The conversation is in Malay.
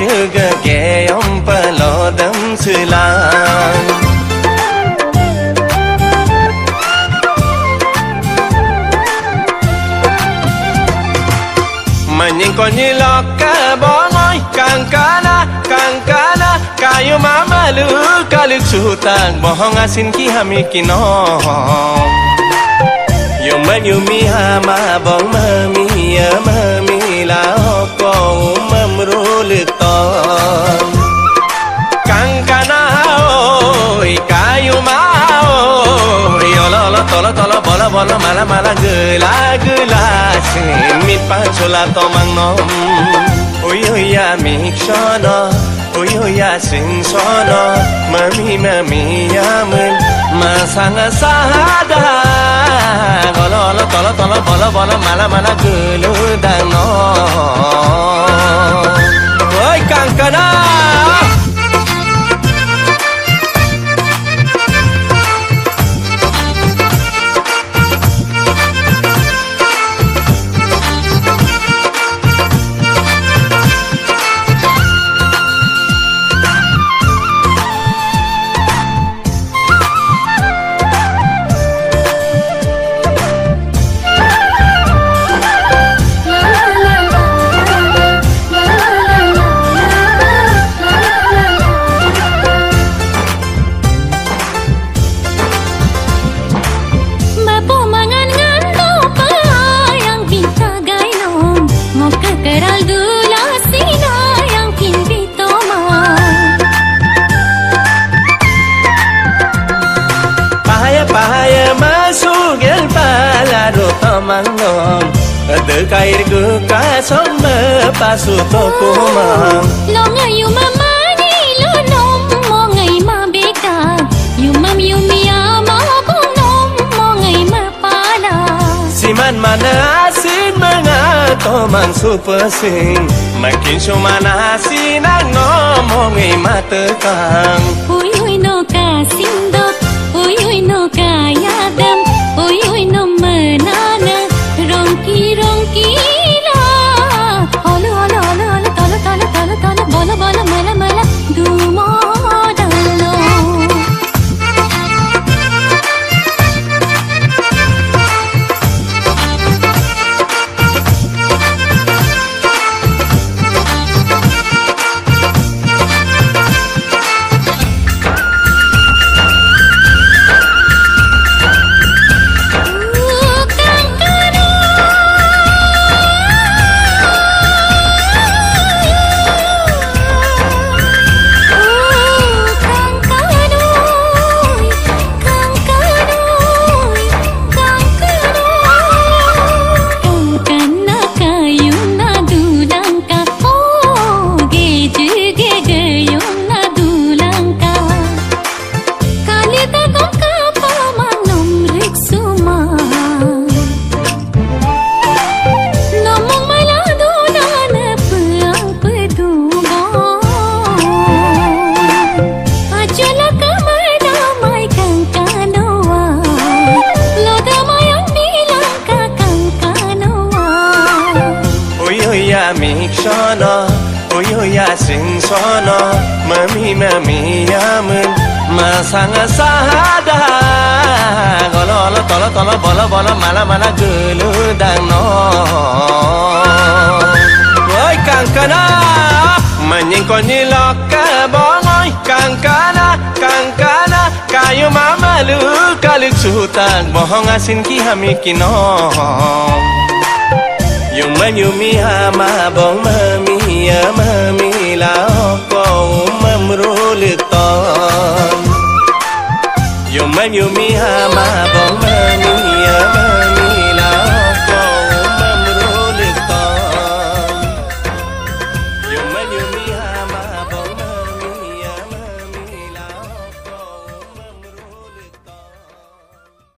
juga geom pelodem selang menyingkonyi loka bongoy kangkana kayu mamalu kaluk sutang bohong asin ki hami kino yumi hama bong mami ya mami la ko mamrul ton kangkana oi kayu mau yolo tolo bola mala gela simit pancola tomang nom oi ya miksono oi ya sinsono mami ya men masanga sahada tolo bola mala geludang no oi kangkana Pahaya masuk yang palado tamangnom Ada kair guka somba pasu toko mang Lo ngayu mamani lo nom mo ngay mabeka Yumam yumia mo kung nom mo ngay mapala Siman mana asin mga tomang supasing Makin sumana asin ang nom mo ngay matekang Uy no kasindot Uy no kayadam Uy no menana Rongki la Holo tolo bola mala dumodalo Miksono, uyo singsono, mami yamen, masanga sahada, tolo bola mala geludang no. Oi kangkana, menyingkonyi loka bongoy kangkana, kayu mamalu kaluk sutang bohong asin ki hami kino. Yumi hama bong mami ya mami la ko mamrul ton Yumi hama bong mami